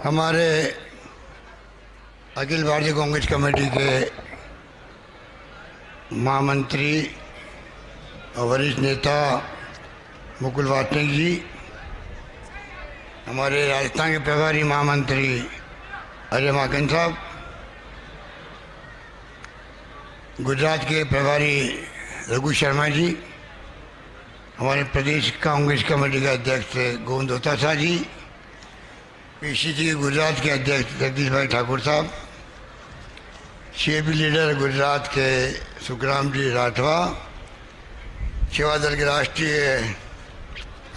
हमारे अखिल भारतीय कांग्रेस कमेटी के महामंत्री और वरिष्ठ नेता मुकुल वासनिक जी, हमारे राजस्थान के प्रभारी महामंत्री अजय माकन साहब, गुजरात के प्रभारी रघु शर्मा जी, हमारे प्रदेश कांग्रेस कमेटी के अध्यक्ष गोविंद दोतासा जी, पीसीसी के गुजरात के अध्यक्ष जगदीश भाई ठाकुर साहब, सीएपी लीडर गुजरात के सुखराम जी राठवा, सेवा दल के राष्ट्रीय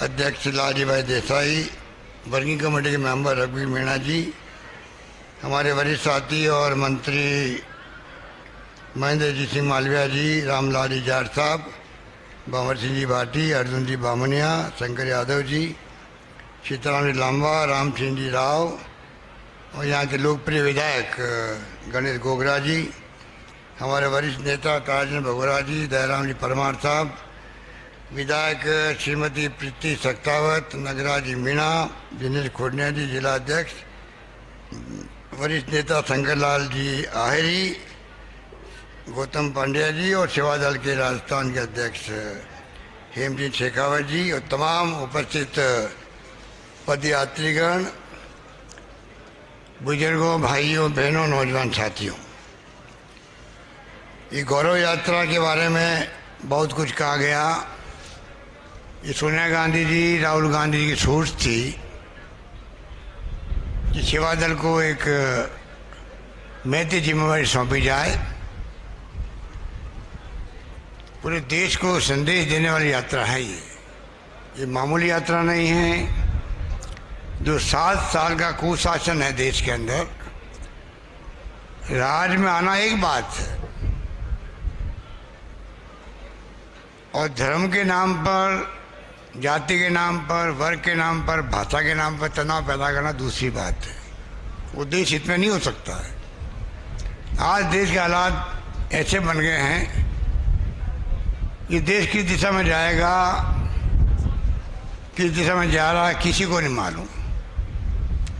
अध्यक्ष लालजी भाई देसाई, वर्किंग कमेटी के मेंबर रघुवीर मीणा जी, हमारे वरिष्ठ साथी और मंत्री महेंद्र जी सिंह मालविया जी, रामलाल जी जाट साहब, भंवर सिंह जी भाटी, अर्जुन जी बामनिया, शंकर यादव जी, सीताराम जी लांबा, राम सिंह जी राव और यहाँ के लोकप्रिय विधायक गणेश गोगरा जी, हमारे वरिष्ठ नेता ताराचंद भगोरा जी, दयाराम जी परमार साहब, विधायक श्रीमती प्रीति सक्तावत, नगराज जी मीणा, दिनेश खोडनिया जी जिला अध्यक्ष, वरिष्ठ नेता शंकरलाल जी आहिरी, गौतम पांड्या जी और सेवा दल के राजस्थान के अध्यक्ष हेमचंद शेखावत जी और तमाम उपस्थित पदयात्रीगण, बुजुर्गों, भाइयों, बहनों, नौजवान साथियों, ये गौरव यात्रा के बारे में बहुत कुछ कहा गया। ये सोनिया गांधी जी, राहुल गांधी जी की सोच थी कि सेवा दल को एक महती जिम्मेवारी सौंपी जाए। पूरे देश को संदेश देने वाली यात्रा है ये मामूली यात्रा नहीं है। जो 7 साल का कुशासन है देश के अंदर, राज में आना एक बात है और धर्म के नाम पर, जाति के नाम पर, वर्ग के नाम पर, भाषा के नाम पर तनाव पैदा करना दूसरी बात है। वो देश इतना नहीं हो सकता है। आज देश के हालात ऐसे बन गए हैं कि देश किस दिशा में जाएगा, किस दिशा में जा रहा है, किसी को नहीं मालूम।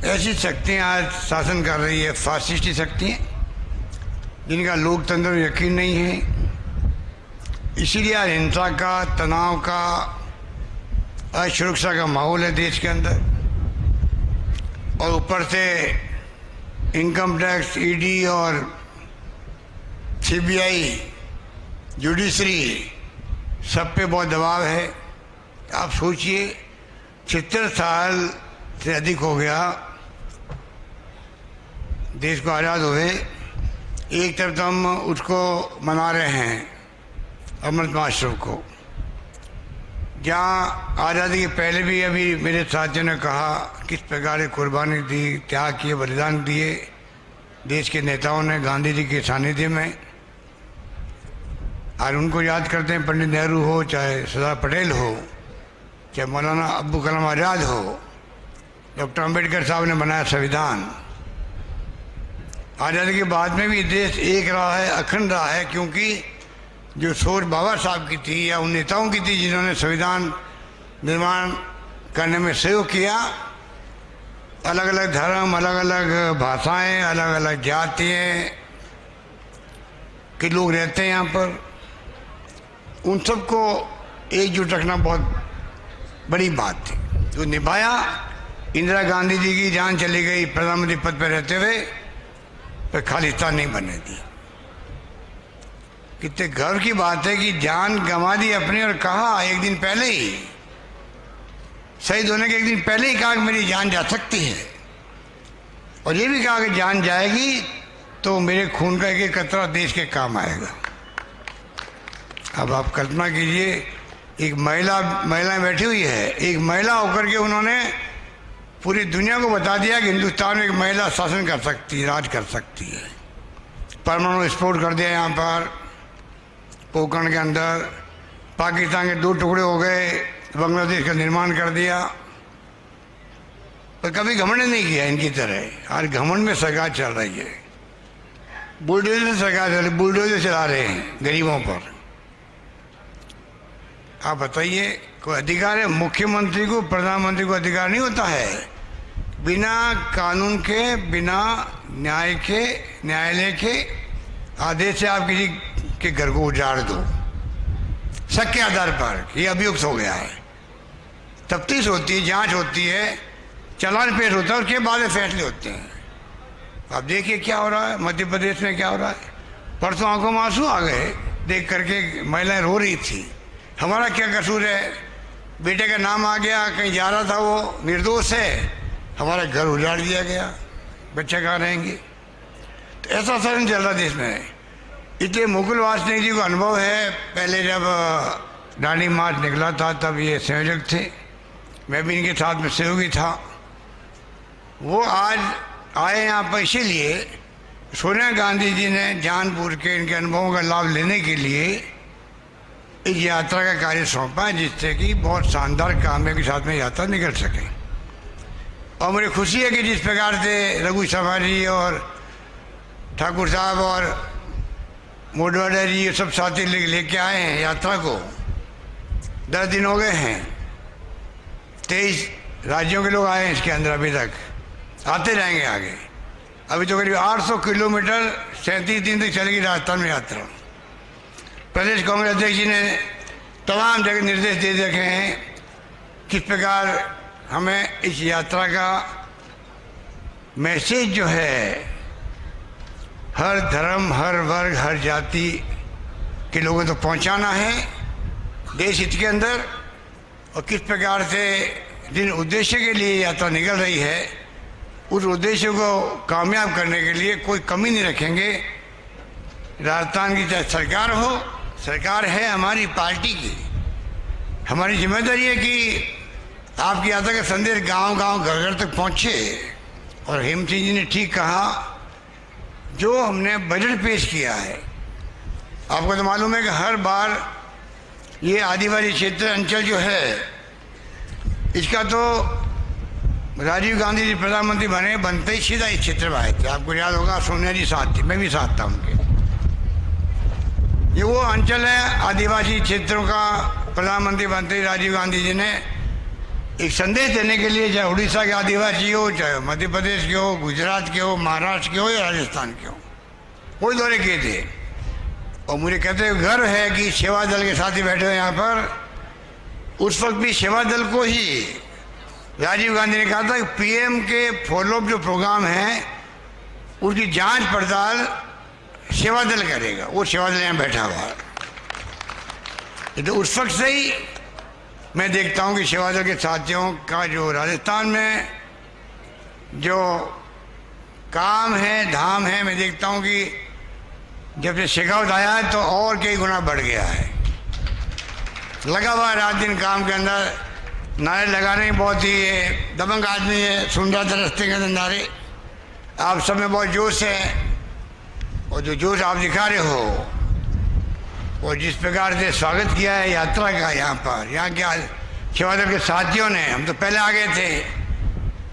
ऐसी शक्तियाँ आज शासन कर रही है, फासिस्टी शक्तियाँ, जिनका लोकतंत्र में यकीन नहीं है। इसीलिए आज हिंसा का, तनाव का, असुरक्षा का माहौल है देश के अंदर। और ऊपर से इनकम टैक्स, ईडी और सीबीआई, जुडिशरी, सब पे बहुत दबाव है। आप सोचिए, 70 साल से अधिक हो गया देश को आज़ाद हुए। एक तरफ तो हम उसको मना रहे हैं, अमृत महोत्सव को, जहाँ आज़ादी के पहले भी अभी मेरे साथियों ने कहा किस प्रकार की कुर्बानी दी, त्याग किए, बलिदान दिए देश के नेताओं ने गांधी जी के सानिध्य में। और उनको याद करते हैं, पंडित नेहरू हो, चाहे सरदार पटेल हो, चाहे मौलाना अब्दुल कलाम आज़ाद हो, डॉक्टर अंबेडकर साहब ने बनाया संविधान। आज़ादी के बाद में भी देश एक रहा है, अखंड रहा है, क्योंकि जो सोच बाबा साहब की थी या उन नेताओं की थी जिन्होंने संविधान निर्माण करने में सहयोग किया। अलग अलग धर्म, अलग अलग भाषाएं, अलग अलग जातियाँ के लोग रहते हैं यहाँ पर, उन सबको एकजुट रखना बहुत बड़ी बात थी। तो निभाया। इंदिरा गांधी जी की जान चली गई प्रधानमंत्री पद पर रहते हुए, पर खालिस्तान नहीं बनने दिया। कितने गर्व की बात है कि जान गंवा दी अपनी, और कहा एक दिन पहले ही, शहीद होने के एक दिन पहले ही कहा कि मेरी जान जा सकती है। और ये भी कहा कि जान जाएगी तो मेरे खून का एक एक कतरा देश के काम आएगा। अब आप कल्पना कीजिए, एक महिला बैठी हुई है, एक महिला होकर के उन्होंने पूरी दुनिया को बता दिया कि हिंदुस्तान में एक महिला शासन कर सकती है, राज कर सकती है। परमाणु विस्फोट कर दिया यहाँ पर पोखरण के अंदर, पाकिस्तान के 2 टुकड़े हो गए, बांग्लादेश का निर्माण कर दिया। पर कभी घमंड नहीं किया इनकी तरह। आज घमंड में सरकार चल रही है, बुलडोजर सरकार चल रही, बुलडोजर चला रहे हैं गरीबों पर। आप बताइए, कोई अधिकार है? मुख्यमंत्री को, प्रधानमंत्री को अधिकार नहीं होता है बिना कानून के, बिना न्यायालय के आदेश से आप किसी के घर को उजाड़ दो शक के आधार पर, ये अभियुक्त हो गया है। तफ्तीश होती है, जांच होती है, चालान पेश होता है, उसके बाद में फैसले होते हैं। आप देखिए क्या हो रहा है मध्य प्रदेश में, क्या हो रहा है। परसों आंखों में आंसू आ गए देख करके, महिलाएं रो रही थी। हमारा क्या कसूर है, बेटे का नाम आ गया, कहीं जा रहा था, वो निर्दोष है, हमारा घर उजाड़ दिया गया, बच्चे कहाँ रहेंगे। तो ऐसा शासन चल रहा देश में। इसलिए मुकुल वासनिक जी को अनुभव है, पहले जब दांडी मार्च निकला था तब ये संयोजक थे, मैं भी इनके साथ में सहयोगी था। वो आज आए यहाँ पर इसीलिए सोनिया गांधी जी ने जानबूझ के इनके अनुभवों का लाभ लेने के लिए इस यात्रा का कार्य सौंपा, जिससे कि बहुत शानदार कामयाबी के साथ में यात्रा निकल सके। और मुझे खुशी है कि जिस प्रकार से रघु शर्मा जी और ठाकुर साहब और मोडवाडा जी ये सब साथी लेके आए हैं यात्रा को। 10 दिन हो गए हैं, 23 राज्यों के लोग आए हैं इसके अंदर, अभी तक आते रहेंगे आगे। अभी तो करीब 800 किलोमीटर 37 दिन तक चलेगी राजस्थान में यात्रा। प्रदेश कांग्रेस अध्यक्ष जी ने तमाम जगह निर्देश दे रखे हैं किस प्रकार हमें इस यात्रा का मैसेज जो है हर धर्म, हर वर्ग, हर जाति के लोगों तक पहुंचाना है देश हित के अंदर। और किस प्रकार से जिन उद्देश्य के लिए यात्रा निकल रही है उस उद्देश्य को कामयाब करने के लिए कोई कमी नहीं रखेंगे। राजस्थान की चाहे सरकार हो, सरकार है हमारी पार्टी की, हमारी जिम्मेदारी है कि आपकी यात्रा का संदेश गांव-गांव, घर-घर तक पहुंचे। और हेम सिंह जी ने ठीक कहा, जो हमने बजट पेश किया है, आपको तो मालूम है कि हर बार ये आदिवासी क्षेत्र अंचल जो है इसका तो राजीव गांधी जी प्रधानमंत्री बनते ही सीधा इस क्षेत्र में आए थे। आपको याद होगा सोनिया जी साथ थी, मैं भी साथ था उनके। ये वो अंचल है आदिवासी क्षेत्रों का, प्रधानमंत्री बनते ही राजीव गांधी जी ने एक संदेश देने के लिए, चाहे उड़ीसा के आदिवासी हो, चाहे मध्य प्रदेश के हो, गुजरात के हो, महाराष्ट्र के हो या राजस्थान के हो, कोई दौरे किए थे। और मुझे कहते हुए गर्व है कि सेवा दल के साथी बैठे हुए यहाँ पर, उस वक्त भी सेवा दल को ही राजीव गांधी ने कहा था कि पीएम के फॉलोअप जो प्रोग्राम है उसकी जांच पड़ताल सेवा दल करेगा। वो सेवा दल यहाँ बैठा हुआ है। तो उस वक्त से ही मैं देखता हूँ कि सेवा दल के साथियों का जो राजस्थान में जो काम है, धाम है, मैं देखता हूँ कि जब से शेखावत आया है तो और कई गुना बढ़ गया है। लगा हुआ है रात दिन काम के अंदर, नारे लगाने बहुत ही दबंग आदमी है, सुन रहा था रास्ते के अंदर नारे। आप सब में बहुत जोश है और जो जोश आप दिखा रहे हो और जिस प्रकार से स्वागत किया है यात्रा का यहाँ पर, यहाँ के सेवा दल के साथियों ने, हम तो पहले आ गए थे,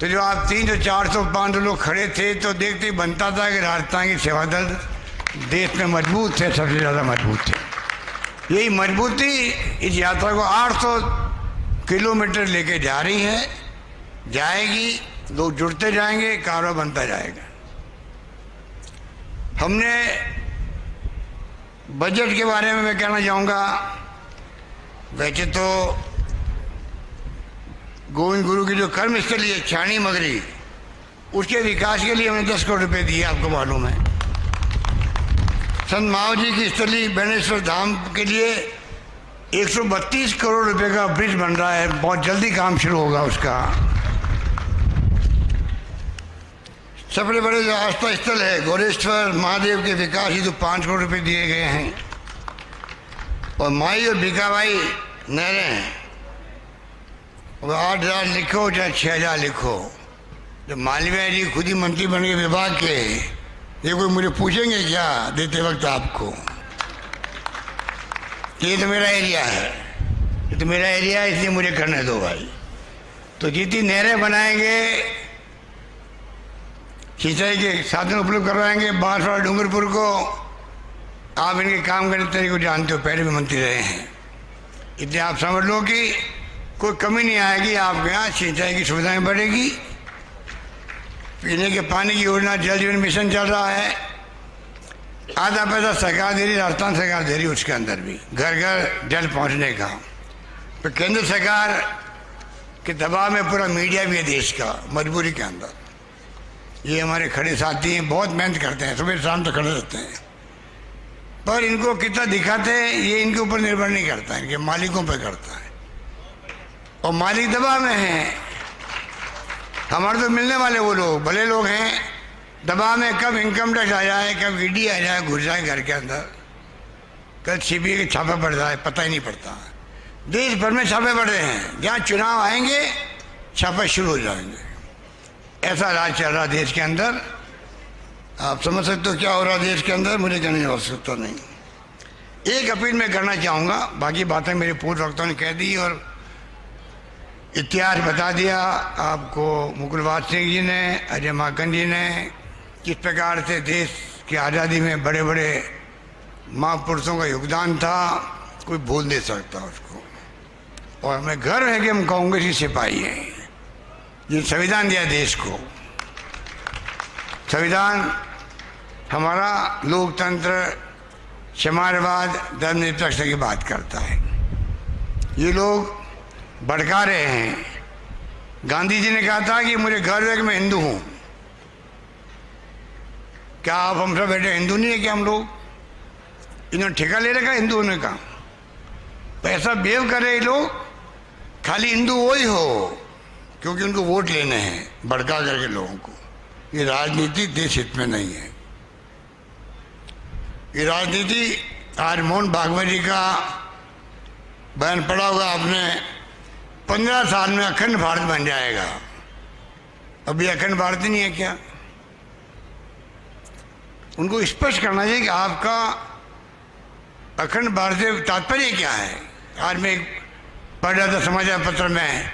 तो जो आप 300, 400, 500 लोग खड़े थे तो देखते ही बनता था कि राजस्थान की सेवा दल देश में मजबूत थे, सबसे ज़्यादा मजबूत थे। यही मजबूती इस यात्रा को 800 किलोमीटर लेके जा रही है, जाएगी, लोग जुड़ते जाएंगे, कारोबार बनता जाएगा। हमने बजट के बारे में मैं कहना चाहूँगा, वैसे तो गोविंद गुरु की जो कर्मस्थली है छाणी मगरी, उसके विकास के लिए हमने 10 करोड़ रुपए दिए, आपको मालूम है। संत माव जी की स्थली बेनेश्वर धाम के लिए 132 करोड़ रुपए का ब्रिज बन रहा है, बहुत जल्दी काम शुरू होगा उसका। सबसे बड़े जो आस्था स्थल है गोरेश्वर महादेव के विकास ही तो 5 करोड़ रुपए दिए गए हैं। और माई और भिकाबाई नहरें हैं, 8,000 लिखो चाहे 6,000 लिखो। जब मालवीय जी खुद ही मंत्री बन गए विभाग के, ये कोई मुझे पूछेंगे क्या देते वक्त आपको? ये तो मेरा एरिया है, ये तो मेरा एरिया है, इसलिए मुझे करने दो भाई। तो जितनी नहरें बनाएंगे, सिंचाई के साधन उपलब्ध करवाएंगे, बांसवाड़ा डूंगरपुर को, आप इनके काम करने तरीके को जानते हो, पहले भी मंत्री रहे हैं, इसलिए आप समझ लो कि कोई कमी नहीं आएगी। आपके यहाँ सिंचाई की सुविधाएं बढ़ेगी, पीने के पानी की योजना जल जीवन मिशन चल रहा है, आधा पैसा सरकार दे रही, राजस्थान सरकार दे रही, उसके अंदर भी घर घर जल पहुंचने का। तो केंद्र सरकार के दबाव में पूरा मीडिया भी है देश का, मजबूरी के अंदर। ये हमारे खड़े साथी हैं, बहुत मेहनत करते हैं, सुबह शाम तक खड़े रहते हैं, पर इनको कितना दिखाते हैं ये इनके ऊपर निर्भर नहीं करता, इनके मालिकों पर करता है। और मालिक दबाव में हैं, हमारे तो मिलने वाले वो लोग भले लोग हैं, दबाव में कब इनकम टैक्स आ जाए, कब ईडी आ जाए, घुस जाए घर के अंदर, कल सीबीआई के छापे पड़ जाए, पता ही नहीं पड़ता। देश भर में छापे पड़ रहे हैं, जहाँ चुनाव आएंगे छापे शुरू हो जाएंगे। ऐसा राज चल रहा देश के अंदर। आप समझ सकते हो क्या हो रहा देश के अंदर, मुझे कहने की आवश्यकता नहीं। एक अपील मैं करना चाहूँगा, बाकी बातें मेरे पूर्व वक्ताओं ने कह दी और इतिहास बता दिया आपको। मुकुलवास सिंह जी ने, अजय माकन जी ने किस प्रकार से देश की आज़ादी में बड़े बड़े महापुरुषों का योगदान था, कोई भूल नहीं सकता उसको। और हमें गर्व है कि हम कांग्रेस के सिपाही हैं, जिन संविधान दिया देश को। संविधान हमारा लोकतंत्र, समाजवाद, धर्मनिरपेक्षता की बात करता है। ये लोग भड़का रहे हैं। गांधी जी ने कहा था कि मुझे गर्व है कि मैं हिंदू हूं। क्या आप हम सब बेटे हिंदू नहीं है क्या हम लोग? इन्होंने ठेका ले रखा हिंदू होने का। पैसा बेव कर रहे लोग, खाली हिंदू वो ही हो क्योंकि उनको वोट लेने हैं, भड़का करके लोगों को। ये राजनीति देश हित में नहीं है। ये राजनीति, आज मोहन भागवत जी का बयान पढ़ा होगा आपने, 15 साल में अखंड भारत बन जाएगा। अभी अखंड भारत ही नहीं है क्या? उनको स्पष्ट करना चाहिए कि आपका अखंड भारत से तात्पर्य क्या है। आज मैं पढ़ रहा था समाचार पत्र में,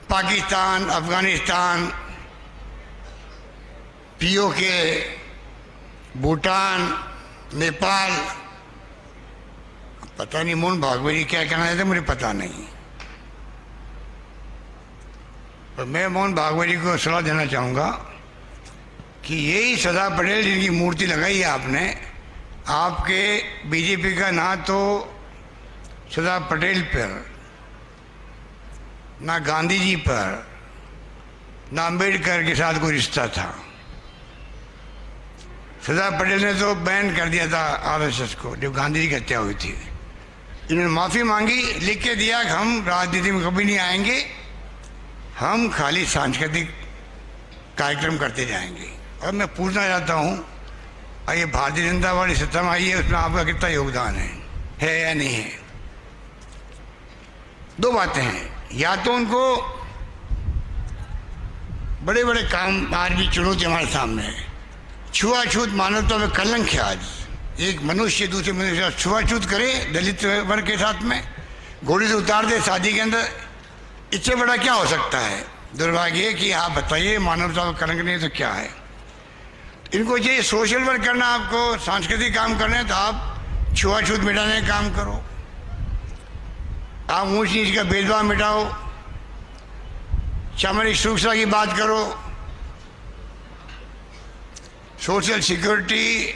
पाकिस्तान, अफगानिस्तान, पीओके, भूटान, नेपाल, पता नहीं मोहन भागवत जी क्या कहना चाहते, मुझे पता नहीं। पर मैं मोहन भागवत जी को सलाह देना चाहूँगा कि यही सरदार पटेल जिनकी मूर्ति लगाई है आपने, आपके बीजेपी का ना तो सरदार पटेल पर, ना गांधी जी पर, ना अम्बेडकर के साथ कोई रिश्ता था। सरदार पटेल ने तो बैन कर दिया था आरएसएस को जब गांधी जी की हत्या हुई थी। इन्होंने माफ़ी मांगी, लिख के दिया कि हम राजनीति में कभी नहीं आएंगे, हम खाली सांस्कृतिक कार्यक्रम करते जाएंगे। और मैं पूछना चाहता हूँ, ये भारतीय जनता पार्टी सत्ता में आई है, उसमें आपका कितना योगदान है या नहीं है? दो बातें हैं, या तो उनको बड़े बड़े काम, आज भी चुनौती हमारे सामने है, छुआछूत मानवता में कलंक है। आज एक मनुष्य दूसरे मनुष्य के साथ छुआछूत करे, दलित वर्ग के साथ में घोड़ी से उतार दे शादी के अंदर, इससे बड़ा क्या हो सकता है? दुर्भाग्य कि आप बताइए, मानवता में कलंक नहीं तो क्या है? इनको चाहिए सोशल वर्क करना, आपको सांस्कृतिक काम करने, तो आप छुआछूत मिटाने का काम करो, आप ऊंच नीच का भेदभाव मिटाओ, सामाजिक सुरक्षा की बात करो, सोशल सिक्योरिटी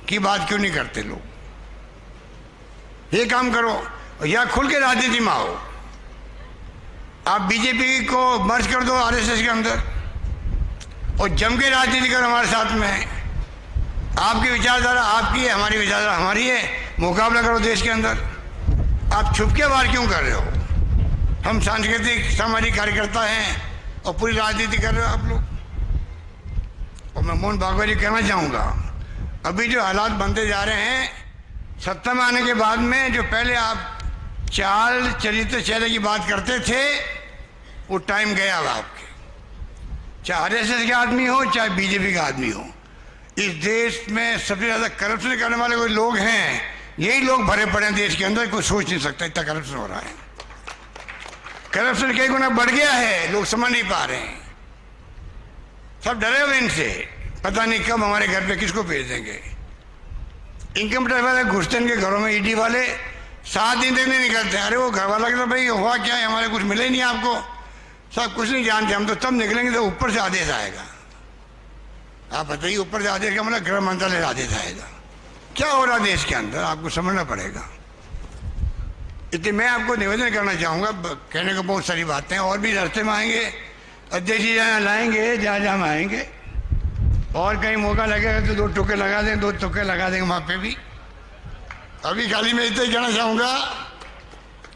की बात क्यों नहीं करते लोग? ये काम करो, या खुल के राजनीति में आओ। आप बीजेपी को मर्ज कर दो आरएसएस के अंदर और जम के राजनीति करो हमारे साथ में। आपकी विचारधारा आपकी है, हमारी विचारधारा हमारी है, मुकाबला करो देश के अंदर। आप छुप के बाहर क्यों कर रहे हो? हम सांस्कृतिक सामाजिक कार्यकर्ता हैं और पूरी राजनीति कर रहे हो आप लोग। और मैं मोहन भागवत जी कहना चाहूँगा, अभी जो हालात बनते जा रहे हैं, सत्ता में आने के बाद में जो पहले आप चाल चरित्र चेहरे की बात करते थे, वो टाइम गया अब आपके। चाहे आरएसएस के आदमी हो, चाहे बीजेपी का आदमी हो, इस देश में सबसे ज़्यादा करप्शन करने वाले कोई लोग हैं, यही लोग भरे पड़े हैं देश के अंदर। कोई सोच नहीं सकता इतना करप्शन हो रहा है। करप्शन कई गुना बढ़ गया है, लोग समझ नहीं पा रहे हैं, सब डरे हुए इनसे, पता नहीं कब हमारे घर पे किसको भेज देंगे। इनकम टैक्स वाले घुसते इनके घरों में, ईडी वाले 7 दिन तक नहीं निकलते। अरे वो घर वाला कहता भाई हुआ क्या है, हमारे कुछ मिले नहीं आपको, सब कुछ नहीं जानते, हम तो तब निकलेंगे तो ऊपर से आदेश आएगा। आप बताइए, ऊपर से आदेश का मतलब गृह मंत्रालय से आदेश आएगा। क्या हो रहा देश के अंदर आपको समझना पड़ेगा। इसलिए मैं आपको निवेदन करना चाहूँगा, कहने को बहुत सारी बातें और भी रास्ते में आएंगे, अध्यक्ष जी जहाँ लाएंगे, जहाँ जहाँ आएंगे, और कहीं मौका लगेगा तो 2 टुक्के लगा देंगे, 2 टुक्के लगा देंगे वहाँ पे भी। अभी खाली मैं इतना ही कहना चाहूँगा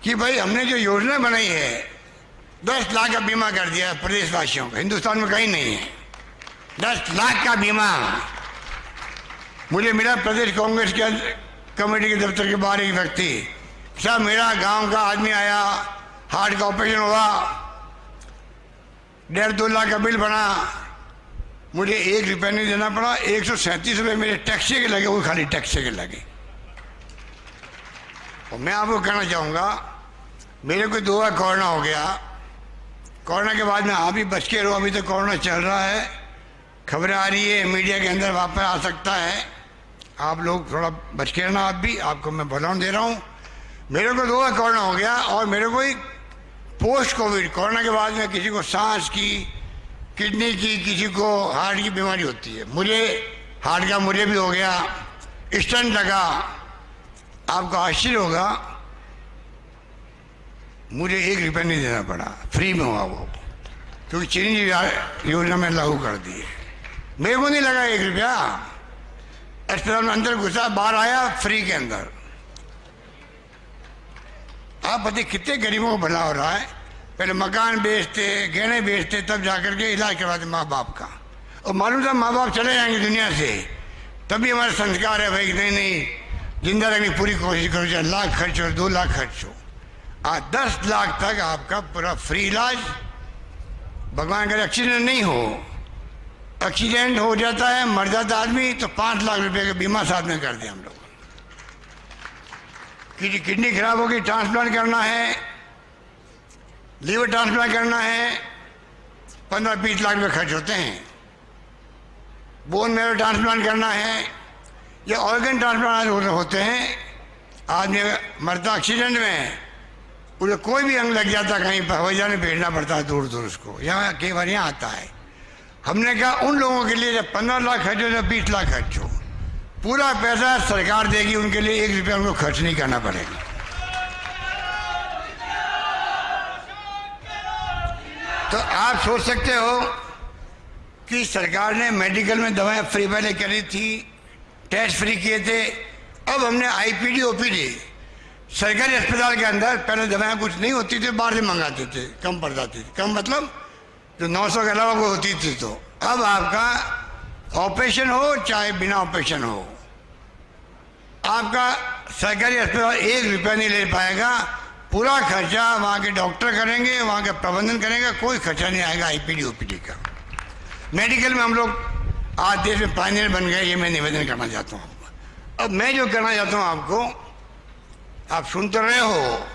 कि भाई हमने जो योजना बनाई है, 10 लाख का बीमा कर दिया प्रदेशवासियों का, हिंदुस्तान में कहीं नहीं है 10 लाख का बीमा। मुझे मिला प्रदेश कांग्रेस के कमेटी के दफ्तर के बाहर एक व्यक्ति, साहब मेरा गांव का आदमी आया, हार्ट का ऑपरेशन हुआ, 1.5-2 लाख का बिल बना, मुझे 1 रुपया नहीं देना पड़ा, 137 रुपये मेरे टैक्सी के लगे, वो खाली टैक्सी के लगे। और मैं आपको कहना चाहूँगा, मेरे को 2 बार कोरोना हो गया, कोरोना के बाद में आप भी बच के रहो, अभी तो कोरोना चल रहा है, खबरें आ रही है, मीडिया के अंदर वापस आ सकता है, आप लोग थोड़ा बच के रहना। आप भी, आपको मैं भलाउन दे रहा हूँ। मेरे को 2 बार कोरोना हो गया, और मेरे को ही पोस्ट कोविड कोरोना के बाद में किसी को सांस की, किडनी की, किसी को हार्ट की बीमारी होती है। मुझे हार्ट का मुझे भी हो गया, स्टंट लगा। आपको आश्चर्य होगा, मुझे 1 रुपया नहीं देना पड़ा, फ्री में हुआ वो, क्योंकि चिरंजीवी योजना में लागू कर दी है। मेरे को नहीं लगा 1 रुपया, अस्पताल में अंदर घुसा, बाहर आया फ्री के अंदर। आप बताइए कितने गरीबों को भला हो रहा है। पहले मकान बेचते, गहने बेचते, तब जाकर के इलाज करवाते माँ बाप का, और मालूम था माँ बाप चले जाएंगे दुनिया से, तभी हमारा संस्कार है भाई नहीं जिंदा रखने की पूरी कोशिश करो, चाहे लाख खर्च हो, 2 लाख खर्च हो। 10 लाख तक आपका पूरा फ्री इलाज। भगवान करे एक्सीडेंट नहीं हो, एक्सीडेंट हो जाता है, मर जाता आदमी, तो 5 लाख रुपए का बीमा साथ में कर दिया हम लोग। किडनी खराब होगी, ट्रांसप्लांट करना है, लीवर ट्रांसप्लांट करना है, 15-20 लाख रुपये खर्च होते हैं। बोन मैरो ट्रांसप्लांट करना है, या ऑर्गन ट्रांसप्लांट होते हैं। आदमी मरता एक्सीडेंट में, उसे कोई भी अंग लग जाता, कहीं पर हवाई जहाज में भेजना पड़ता है दूर दूर उसको, यहाँ कई बार यहाँ आता है। हमने कहा उन लोगों के लिए जब 15 लाख खर्च हो, जब 20 लाख खर्च हो, पूरा पैसा सरकार देगी, उनके लिए 1 रुपया उनको खर्च नहीं करना पड़ेगा। तो आप सोच सकते हो कि सरकार ने मेडिकल में दवाएं फ्री पहले करी थी, टेस्ट फ्री किए थे, अब हमने आईपीडी ओपीडी सरकारी अस्पताल के अंदर पहले दवाएं कुछ नहीं होती थी, बाहर से मंगाते थे, कम पड़ जाती थी, कम मतलब जो 900 के अलावा कोई होती थी। तो अब आपका ऑपरेशन हो चाहे बिना ऑपरेशन हो, आपका सरकारी अस्पताल 1 रुपया नहीं ले पाएगा, पूरा खर्चा वहाँ के डॉक्टर करेंगे, वहाँ के प्रबंधन करेंगे, कोई खर्चा नहीं आएगा आईपीडी ओपीडी का। मेडिकल में हम लोग आज देश में पायनियर बन गए, ये मैं निवेदन करना चाहता हूँ। अब मैं जो करना चाहता हूँ आपको, आप सुन तो रहे हो,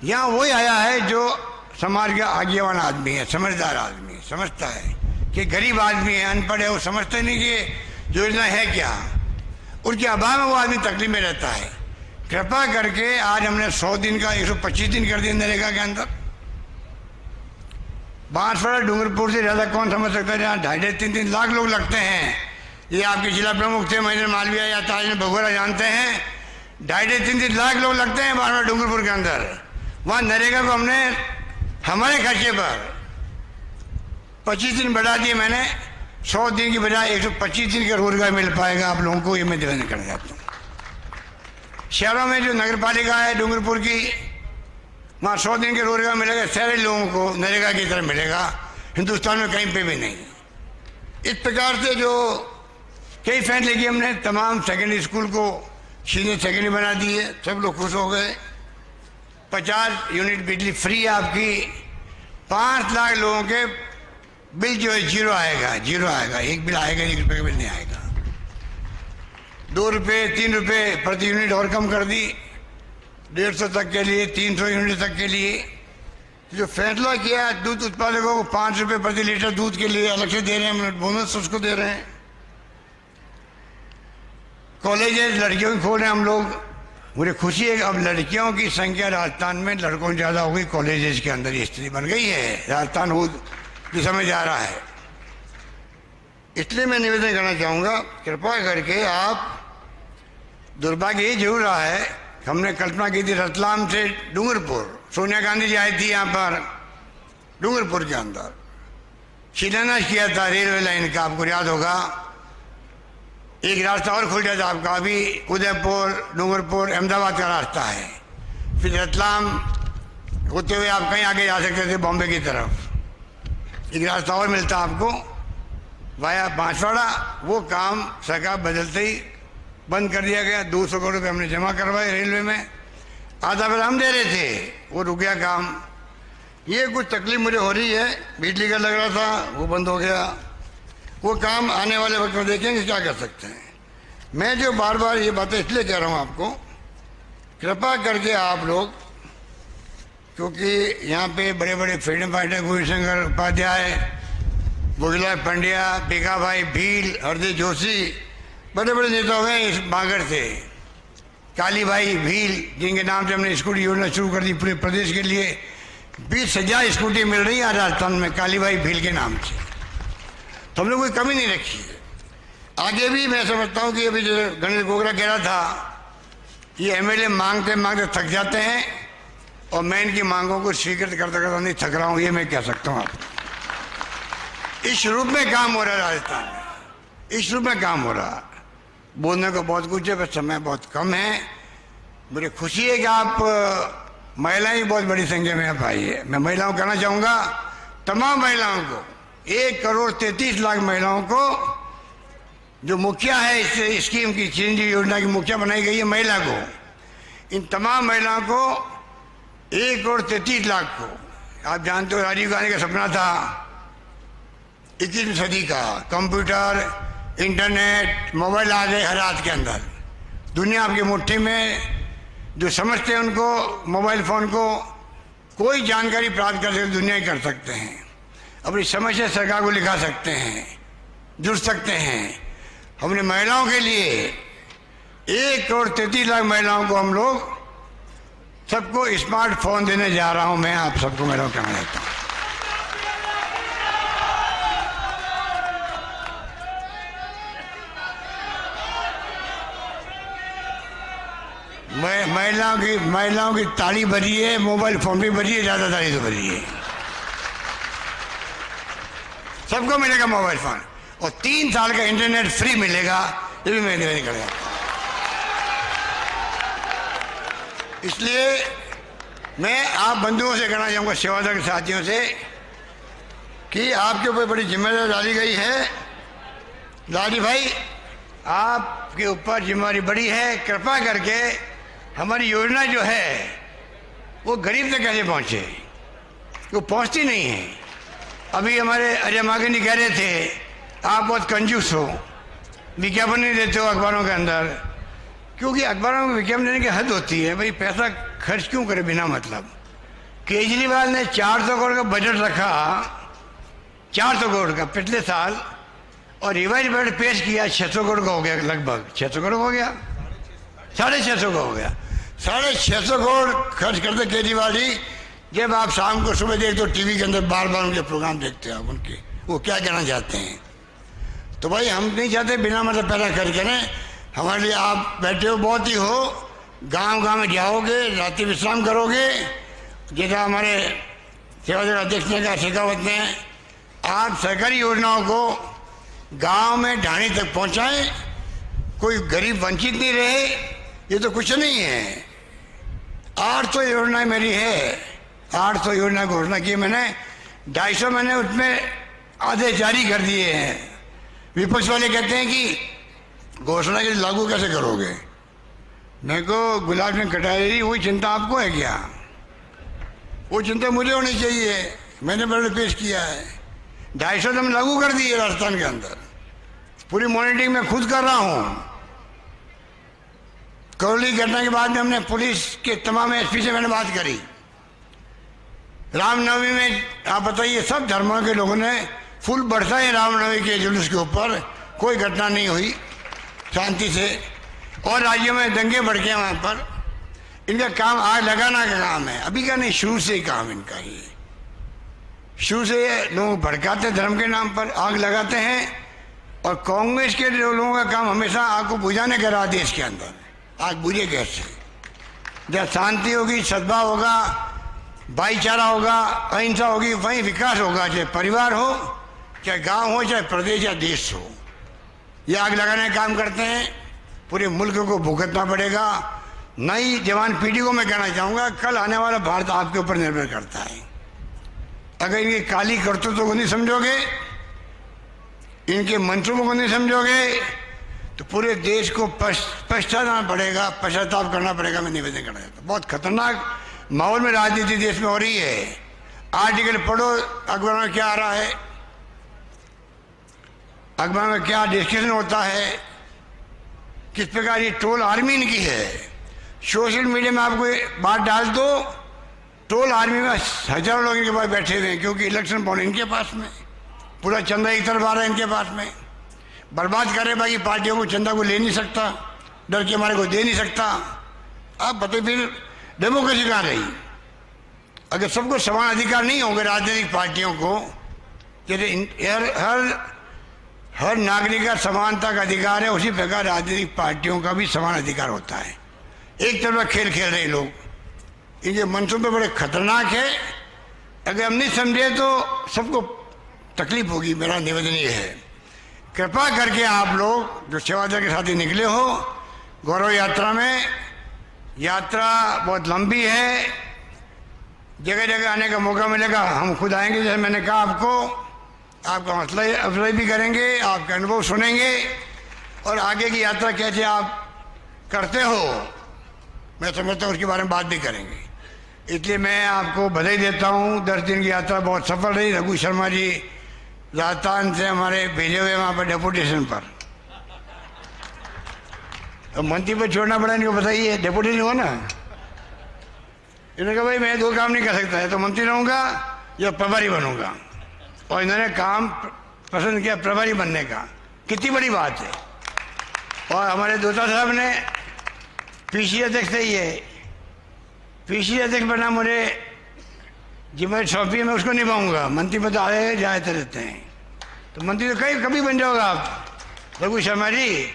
यहाँ वही आया है जो समाज का आगेवान आदमी है, समझदार आदमी है, समझता है कि गरीब आदमी है, अनपढ़ है, वो समझते नहीं कि योजना है क्या, उनके अभाव में वो आदमी तकलीफ में रहता है। कृपा करके आज हमने 100 दिन का 125 दिन कर दिया नरेगा के अंदर। बांसवाड़ा डूंगरपुर से ज़्यादा कौन समझ सकता है, जहाँ 2.5-3 लाख लोग लगते हैं। ये आपके जिला प्रमुख थे महेंद्र मालवीय या ताज भगोरा जानते हैं, 2.5-3 लाख लोग लगते हैं बांसवाड़ा डूंगरपुर के अंदर। वहाँ नरेगा को हमने हमारे खर्चे पर 25 दिन बढ़ा दिए मैंने, 100 दिन की बजाय 125 दिन का रोजगार मिल पाएगा आप लोगों को, ये मैं निवेदन करना चाहता हूँ। शहरों में जो नगर पालिका है डूंगरपुर की, वहाँ 100 दिन के रोजगार मिलेगा, सारे लोगों को नरेगा की तरह मिलेगा, हिंदुस्तान में कहीं पे भी नहीं। इस प्रकार से जो कई फैसले किए हमने, तमाम सेकेंडरी स्कूल को सीधे सेकेंडरी बना दिए, सब लोग खुश हो गए। 50 यूनिट बिजली फ्री आपकी, 5 लाख लोगों के बिल जो है जीरो आएगा, जीरो आएगा, एक बिल आएगा, 1 रुपये का बिल नहीं आएगा। 2 रुपये 3 रुपये प्रति यूनिट और कम कर दी, 150 तक के लिए, 300 यूनिट तक के लिए। जो फैसला किया दूध उत्पादकों को 5 रुपये प्रति लीटर दूध के लिए अलग से दे रहे हैं, बोनस उसको दे रहे हैं। कॉलेजेस लड़कियों की खोल रहे हैं हम लोग, मुझे खुशी है कि अब लड़कियों की संख्या राजस्थान में लड़कों से ज़्यादा हो गई, कॉलेजेस के अंदर ये स्थिति बन गई है, राजस्थान हो दिशा में जा रहा है। इसलिए मैं निवेदन करना चाहूँगा, कृपा करके आप, दुर्भाग्य ये जरूर रहा है, हमने कल्पना की थी रतलाम से डूंगरपुर, सोनिया गांधी जी आई थी यहाँ पर डूंगरपुर के अंदर, शिलान्यास किया था रेलवे लाइन का, आपको याद होगा। एक रास्ता और खुल जाता आपका, अभी उदयपुर, डूंगरपुर, अहमदाबाद का रास्ता है, फिर रतलाम होते हुए आप कहीं आगे जा सकते थे बॉम्बे की तरफ। एक रास्ता और मिलता आपको वाया बांसवाड़ा। वो काम सरकार बदलते ही बंद कर दिया गया। 200 करोड़ रुपये हमने जमा करवाए रेलवे में, आधा बिल हम दे रहे थे, वो रुक गया काम। ये कुछ तकलीफ मुझे हो रही है, बिजली का लग रहा था वो बंद हो गया। वो काम आने वाले वक्त में देखेंगे क्या कर सकते हैं। मैं जो बार बार ये बातें इसलिए कह रहा हूँ आपको, कृपा करके आप लोग, क्योंकि यहाँ पे बड़े बड़े फ्रीडम फाइटर गुरु शंकर उपाध्याय, बुगला पंड्या, पीका भाई भील, हरदीप जोशी, बड़े बड़े नेता हुए इस बागर से, काली भाई भील, जिनके नाम से हमने स्कूटी योजना शुरू कर दी पूरे प्रदेश के लिए। 20,000 स्कूटी मिल रही है राजस्थान में काली भाई भील के नाम से, तो हम लोग कोई कमी नहीं रखी है। आगे भी मैं समझता हूँ कि अभी जो गणेश गोगरा कह रहा था, ये एमएलए मांगते मांगते थक जाते हैं और मैं इनकी मांगों को स्वीकृत करता करता नहीं थक रहा हूँ, ये मैं कह सकता हूँ आपको। इस रूप में काम हो रहा है राजस्थान में, इस रूप में काम हो रहा है। बोलने को बहुत कुछ है पर समय बहुत कम है। मुझे खुशी है कि आप महिलाएं भी बहुत बड़ी संख्या में आप आई है। मैं महिलाओं को कहना चाहूँगा, तमाम महिलाओं को, 1,33,00,000 महिलाओं को, जो मुखिया है इस स्कीम की, चिरंजीवी योजना की मुखिया बनाई गई है महिला को, इन तमाम महिलाओं को 1,33,00,000 को, आप जानते हो राजीव गांधी का सपना था 21वीं सदी का, कंप्यूटर, इंटरनेट, मोबाइल आ गए हर हाथ के अंदर, दुनिया आपकी मुट्ठी में। जो समझते हैं उनको मोबाइल फ़ोन को कोई जानकारी प्राप्त कर सकते, दुनिया ही कर सकते हैं। अपनी समस्या सरकार को लिखा सकते हैं, जुड़ सकते हैं। हमने महिलाओं के लिए 1,33,00,000 महिलाओं को हम लोग सबको स्मार्टफोन देने जा रहा हूं। मैं आप सबको महिलाओं को कहना चाहता हूँ, महिलाओं की ताली बजी है, मोबाइल फोन भी बजी है, ज्यादा ताली तो बजी है। सबको मिलेगा मोबाइल फोन और 3 साल का इंटरनेट फ्री मिलेगा, ये भी मैं निवेदन करेगा। इसलिए मैं आप बंधुओं से कहना चाहूँगा, सेवादल के साथियों से, कि आपके ऊपर बड़ी जिम्मेदारी डाली गई है। लाडी भाई, आपके ऊपर जिम्मेदारी बड़ी है। कृपा करके हमारी योजना जो है वो गरीब तक कैसे पहुँचे, वो पहुँचती नहीं है। अभी हमारे अजय मागनी कह रहे थे, आप बहुत कंजूस हो, विज्ञापन नहीं देते हो अखबारों के अंदर, क्योंकि अखबारों में विज्ञापन देने की हद होती है। भाई पैसा खर्च क्यों करे बिना मतलब। केजरीवाल ने 400 करोड़ का बजट रखा, 400 करोड़ का पिछले साल, और रिवाइज बजट पेश किया 600 करोड़ का हो गया, लगभग 600 करोड़ हो गया, 650 का हो गया। 650 करोड़ खर्च करते केजरीवाल जी। जब आप शाम को सुबह देखते हो टीवी के अंदर बार बार उनके प्रोग्राम देखते हो, आप उनके वो क्या कहना चाहते हैं। तो भाई हम नहीं चाहते बिना मतलब पैसा खर्च करें। हमारे लिए आप बैठे हो, बहुत ही हो, गांव गांव में जाओगे, रात्रि विश्राम करोगे, जैसा हमारे सेवादल अध्यक्ष ने कहा, शेखावत ने, आप सरकारी योजनाओं को गांव में ढाणी तक पहुंचाएं, कोई गरीब वंचित नहीं रहे। ये तो कुछ नहीं है। 800 योजनाएं मेरी है, 800 योजना की घोषणा की मैंने, 250 मैंने उसमें आधे जारी कर दिए हैं। विपक्ष वाले कहते हैं कि घोषणा के लागू कैसे करोगे। मेरे को गुलाब सिंह कटारिया, वही चिंता आपको है क्या? वो चिंता मुझे होनी चाहिए। मैंने बजट पेश किया है, 250 तो मैं लागू कर दिए राजस्थान के अंदर। पूरी मॉनिटरिंग मैं खुद कर रहा हूँ। करौली घटना के बाद में हमने पुलिस के तमाम एसपी से मैंने बात करी। रामनवमी में आप बताइए, सब धर्मों के लोगों ने फूल बरसाए रामनवमी के जुलूस के ऊपर, कोई घटना नहीं हुई, शांति से। और राज्यों में दंगे भड़के वहाँ पर। इनका काम आग लगाना का काम है, अभी का नहीं, शुरू से ही काम इनका ही है। शुरू से लोग भड़काते धर्म के नाम पर, आग लगाते हैं और कांग्रेस के लोगों का काम हमेशा आग को बुझाने का रहा देश के अंदर। आग बुझे कैसे? जब शांति होगी, सद्भाव होगा, भाईचारा होगा, अहिंसा होगी, वहीं विकास होगा। चाहे परिवार हो, चाहे गांव हो, चाहे प्रदेश या देश हो। ये आग लगाने का काम करते हैं, पूरे मुल्क को भुगतना पड़ेगा। नई जवान पीढ़ी को मैं कहना चाहूँगा, कल आने वाला भारत आपके ऊपर निर्भर करता है। अगर इनकी काली करतूतों को नहीं समझोगे, इनके मंसूबों को नहीं समझोगे, तो पूरे देश को पछताना पड़ेगा, पश्चाताप करना पड़ेगा। मैं निवेदन करना चाहता हूँ। बहुत खतरनाक माहौल में राजनीति देश में हो रही है। आर्टिकल पढ़ो अखबार में क्या आ रहा है, अखबार में क्या डिस्कशन होता है, किस प्रकार ये ट्रोल आर्मी इनकी है। सोशल मीडिया में आपको बात डाल दो, ट्रोल आर्मी में हजारों लोग इनके पास बैठे हुए हैं, क्योंकि इलेक्शन बॉन्ड इनके पास में, पूरा चंदा एक तरफ आ रहा है इनके पास में। बर्बाद कर रहे बाकी पार्टियों को, चंदा को ले नहीं सकता, डर के हमारे को दे नहीं सकता। आप बताइए फिर डेमोक्रेसी कहाँ रही? अगर सबको समान अधिकार नहीं होंगे राजनीतिक पार्टियों को, जैसे हर नागरिक का समानता का अधिकार है, उसी प्रकार राजनीतिक पार्टियों का भी समान अधिकार होता है। एक तरफ खेल खेल रहे लोग, इनके मंसूबे बड़े खतरनाक है। अगर हम नहीं समझे तो सबको तकलीफ होगी। मेरा निवेदन ये है, कृपा करके आप लोग जो सेवादल के साथ ही निकले हो गौरव यात्रा में, यात्रा बहुत लंबी है, जगह जगह आने का मौका मिलेगा, हम खुद आएंगे। जैसे मैंने कहा आपको, आपका हौसला अफजाई भी करेंगे, आपके अनुभव सुनेंगे, और आगे की यात्रा कैसे आप करते हो मैं समझता हूँ उसके बारे में बात भी करेंगे। इसलिए मैं आपको बधाई देता हूँ। 10 दिन की यात्रा बहुत सफल रही। रघु शर्मा जी राजस्थान से हमारे भेजे हुए वहाँ पर डेपुटेशन पर, तो मंत्री पर छोड़ना पड़ा इनको, बताइए डेपुटेशन हुआ ना। इन्होंने कहा भाई मैं 2 काम नहीं कर सकता है, तो मंत्री रहूँगा या प्रभारी बनूंगा, और इन्होंने काम पसंद किया प्रभारी बनने का। कितनी बड़ी बात है। और हमारे दोता साहब ने पीसी अध्यक्ष से ही है, पीसी अध्यक्ष बनना मुझे जिम्मेदारी सौंपी, मैं उसको निभाऊंगा। मंत्री पद आए जाते रहते हैं, तो मंत्री तो कभी बन जाओगे आप। रघु शर्मा जी,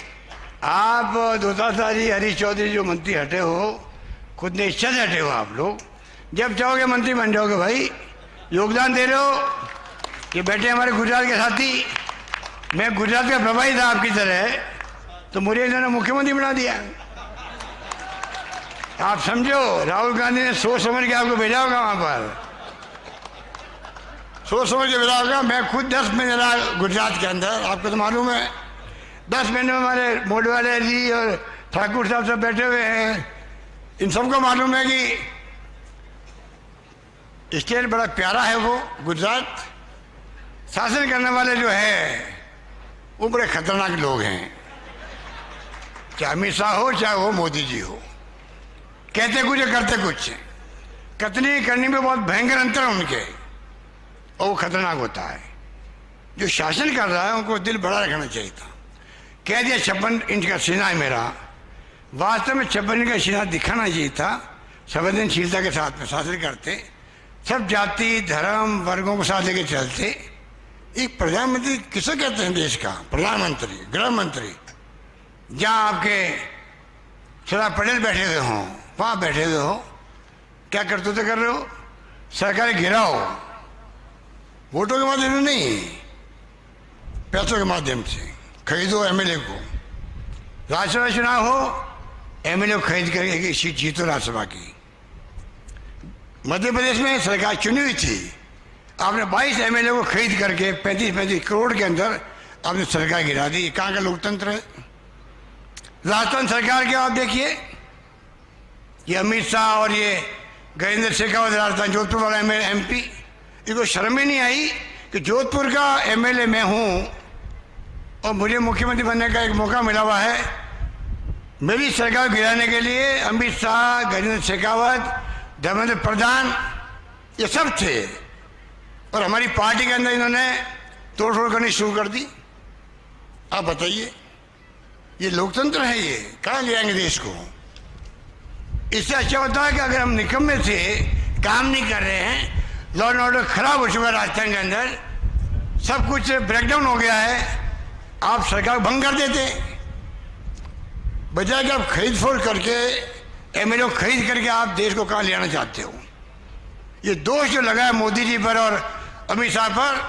आप दोता जी, हरीश चौधरी जो मंत्री हटे हो, खुद ने इच्छा से हटे हो आप लोग। जब चाहोगे मंत्री बन जाओगे भाई। योगदान दे रहे हो कि बैठे हमारे गुजरात के साथी, मैं गुजरात का प्रभारी था आपकी तरह, तो मुझे इन्होंने मुख्यमंत्री बना दिया। आप समझो, राहुल गांधी ने सोच समझ के आपको भेजा होगा वहां पर, सोच समझ के भेजा होगा। मैं खुद 10 महीने रहा गुजरात के अंदर, आपको तो मालूम है। 10 महीने में हमारे मोडवाले जी और ठाकुर साहब सब बैठे हुए हैं। इन सबको मालूम है कि स्टेट बड़ा प्यारा है वो गुजरात। शासन करने वाले जो है वो बड़े खतरनाक लोग हैं, चाहे अमित शाह हो चाहे वो मोदी जी हो। कहते कुछ करते कुछ, कतनी करने में बहुत भयंकर अंतर है उनके, और वो खतरनाक होता है। जो शासन कर रहा है उनको दिल बड़ा रखना चाहिए था। कह दिया 56 इंच का सीना है मेरा, वास्तव में 56 इंच का सीना दिखाना चाहिए था। संवेदनशीलता के साथ में शासन करते, सब जाति धर्म वर्गों को साथ लेके चलते। एक प्रधानमंत्री किसे कहते हैं देश का? प्रधानमंत्री, गृह मंत्री। जहाँ आपके सरदार पटेल बैठे हुए हों, वहाँ बैठे हुए हो, क्या करतूते कर रहे हो? सरकार गिराओ, वोटों के माध्यम से नहीं, पैसों के माध्यम से खरीदो एमएलए को। राज्यसभा चुनाव हो, एमएलए को खरीद कर एक सीट जीतो राज्यसभा की। मध्य प्रदेश में सरकार चुनी हुई थी, आपने 22 एमएलए को खरीद करके 35-35 करोड़ के अंदर आपने सरकार गिरा दी। कहाँ का लोकतंत्र है? राजस्थान सरकार के आप देखिए, ये अमित शाह और ये गजेंद्र शेखावत राजस्थान जोधपुर वाला एमपी, इनको शर्म ही नहीं आई कि जोधपुर का एमएलए मैं हूँ और मुझे मुख्यमंत्री बनने का एक मौका मिला हुआ है। मेरी सरकार गिराने के लिए अमित शाह, गजेंद्र शेखावत, धर्मेंद्र प्रधान, ये सब थे, और हमारी पार्टी के अंदर इन्होंने तोड़फोड़ करनी शुरू कर दी। आप बताइए, ये लोकतंत्र है? ये कहाँ ले आएंगे देश को? इससे अच्छा होता है कि अगर हम निकम्मे थे, काम नहीं कर रहे हैं, लॉ एंड ऑर्डर खराब हो चुका है राजस्थान के अंदर, सब कुछ ब्रेकडाउन हो गया है, आप सरकार भंग कर देते, बजाय कि आप खरीद फोड़ करके एमएलए खरीद करके आप देश को कहाँ ले आना चाहते हो। ये दोष जो लगा है मोदी जी पर और अमित शाह पर,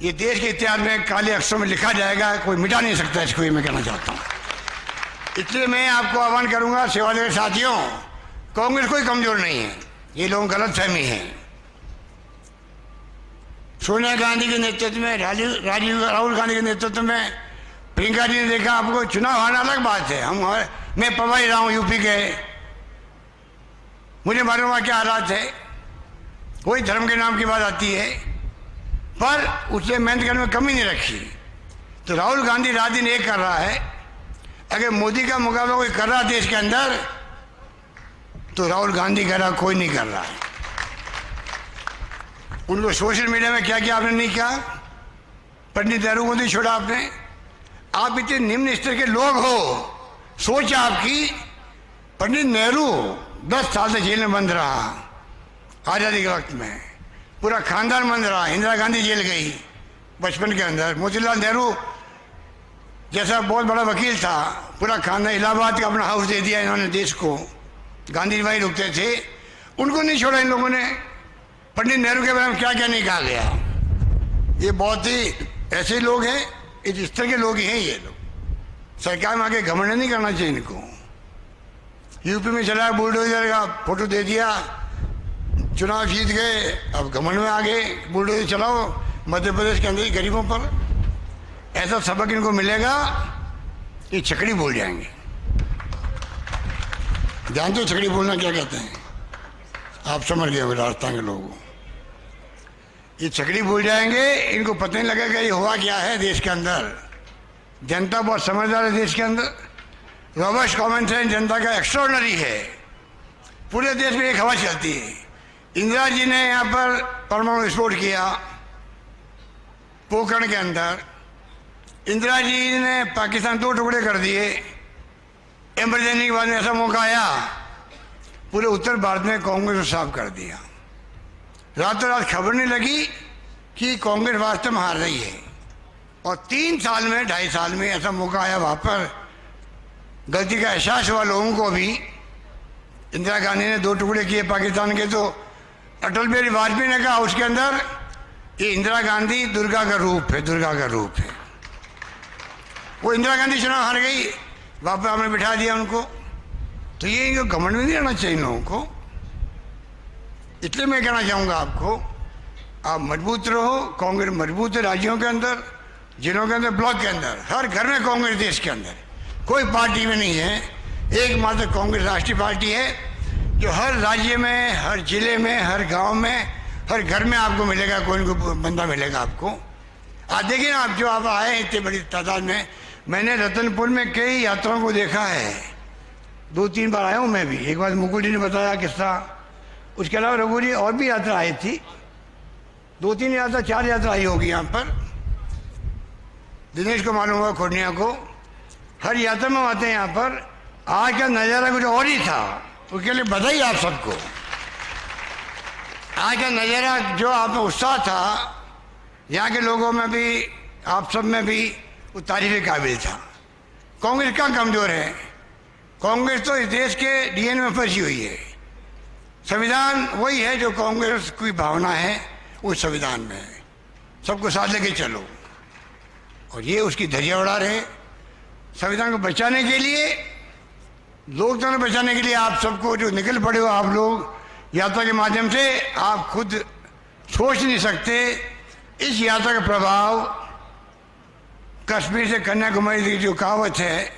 ये देश के इतिहास में काले अक्षरों में लिखा जाएगा, कोई मिटा नहीं सकता इसको, ये मैं कहना चाहता हूँ। इसलिए मैं आपको आह्वान करूंगा सेवादल साथियों, कांग्रेस कोई कमजोर नहीं है, ये लोगों गलत फहमी है। सोनिया गांधी के नेतृत्व में, राहुल गांधी के नेतृत्व में प्रियंका जी ने देखा, आपको चुनाव हारना अलग बात है, मैं पवा ही रहा हूँ यूपी के, मुझे मालूम है क्या हालात है, कोई धर्म के नाम की बात आती है, पर उसने मेहनत करने में कमी नहीं रखी। तो राहुल गांधी रात दिन एक कर रहा है, अगर मोदी का मुकाबला कोई कर रहा देश के अंदर तो राहुल गांधी कर रहा, कोई नहीं कर रहा है। उनको सोशल मीडिया में क्या क्या आपने नहीं किया, पंडित नेहरू को नहीं छोड़ा आपने। आप इतने निम्न स्तर के लोग हो, सोच आपकी, पंडित नेहरू 10 साल से जेल में बंद रहा आज़ादी के वक्त में, पूरा खानदान बंद रहा, इंदिरा गांधी जेल गई बचपन के अंदर, मोतीलाल नेहरू जैसा बहुत बड़ा वकील था, पूरा खानदान, इलाहाबाद का अपना हाउस दे दिया इन्होंने देश को, गांधी भाई रुकते थे, उनको नहीं छोड़ा इन लोगों ने। पंडित नेहरू के बारे में क्या क्या नहीं कहा गया। ये बहुत ही ऐसे लोग हैं, इस स्तर के लोग ही हैं ये लोग। सरकार में आके घमंड नहीं करना चाहिए इनको। यूपी में चला बुलडोजर का फोटो दे दिया, चुनाव जीत गए, अब घमंड में आ गए, बुलडोजर चलाओ मध्य प्रदेश के अंदर गरीबों पर। ऐसा सबक इनको मिलेगा, ये छकड़ी बोल जाएंगे। जानते हो छकड़ी बोलना क्या कहते हैं? आप समझ गए राजस्थान के लोगों, ये छकड़ी बोल जाएंगे, इनको पता नहीं लगेगा ये हुआ क्या है देश के अंदर। जनता बहुत समझदार है देश के अंदर, रॉबर्ट कॉमन सेंस जनता का एक्स्ट्राऑर्डिनरी है। पूरे देश में एक हवा चलती है। इंदिरा जी ने यहाँ पर परमाणु विस्फोट किया पोखरण के अंदर, इंदिरा जी ने पाकिस्तान 2 टुकड़े कर दिए। इमरजेंसी के बाद में ऐसा मौका आया, पूरे उत्तर भारत में कांग्रेस को साफ कर दिया। रातों रात खबर नहीं लगी कि कांग्रेस वास्तव में हार रही है, और 3 साल में 2.5 साल में ऐसा मौका आया, वहाँ पर गलती का एहसास हुआ लोगों को भी। इंदिरा गांधी ने 2 टुकड़े किए पाकिस्तान के, तो अटल बिहारी वाजपेयी ने कहा उसके अंदर, ये इंदिरा गांधी दुर्गा का रूप है, दुर्गा का रूप है। वो इंदिरा गांधी चुनाव हार गई, वापस आपने बिठा दिया उनको। तो ये इनको घमंड में नहीं रहना चाहिए लोगों को। इसलिए मैं कहना चाहूँगा आपको, आप मजबूत रहो। कांग्रेस मजबूत है राज्यों के अंदर, जिलों के अंदर, ब्लॉक के अंदर, हर घर में कांग्रेस देश के अंदर, कोई पार्टी में नहीं है। एकमात्र कांग्रेस राष्ट्रीय पार्टी है जो हर राज्य में, हर जिले में, हर गांव में, हर घर में आपको मिलेगा, कोई न कोई बंदा मिलेगा आपको। आज देखिए ना, आप जो आप आए हैं इतनी बड़ी तादाद में, मैंने रतनपुर में कई यात्राओं को देखा है, 2-3 बार आया हूँ मैं भी। एक बार मुकुल जी ने बताया किस्सा, उसके अलावा रघु जी और भी यात्रा आई थी, 2-3 यात्रा, 4 यात्रा आई होगी यहाँ पर। दिनेश को मालूम हुआ, खुर्निया को, हर यात्रा में आते हैं यहाँ पर। आज का नज़ारा कुछ और ही था, उसके लिए बधाई आप सबको। आज का नज़ारा जो आप में उत्साह था, यहाँ के लोगों में भी, आप सब में भी, वो तारीफ काबिल था। कांग्रेस कहाँ कमज़ोर है? कांग्रेस तो इस देश के डीएनए में फंसी हुई है। संविधान वही है जो कांग्रेस की भावना है, उस संविधान में है, सबको साथ लेके चलो, और ये उसकी धज्जियां उड़ा रहे। संविधान को बचाने के लिए, लोकतंत्र बचाने के लिए आप सबको जो निकल पड़े हो, आप लोग यात्रा के माध्यम से, आप खुद सोच नहीं सकते इस यात्रा का प्रभाव। कश्मीर से कन्याकुमारी की जो कहावत है,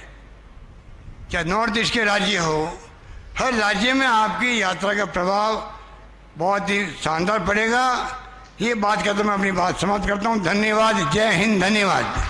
चाहे नॉर्थ ईस्ट के राज्य हो, हर राज्य में आपकी यात्रा का प्रभाव बहुत ही शानदार पड़ेगा। ये बात कहते मैं अपनी बात समाप्त करता हूँ। धन्यवाद। जय हिंद। धन्यवाद।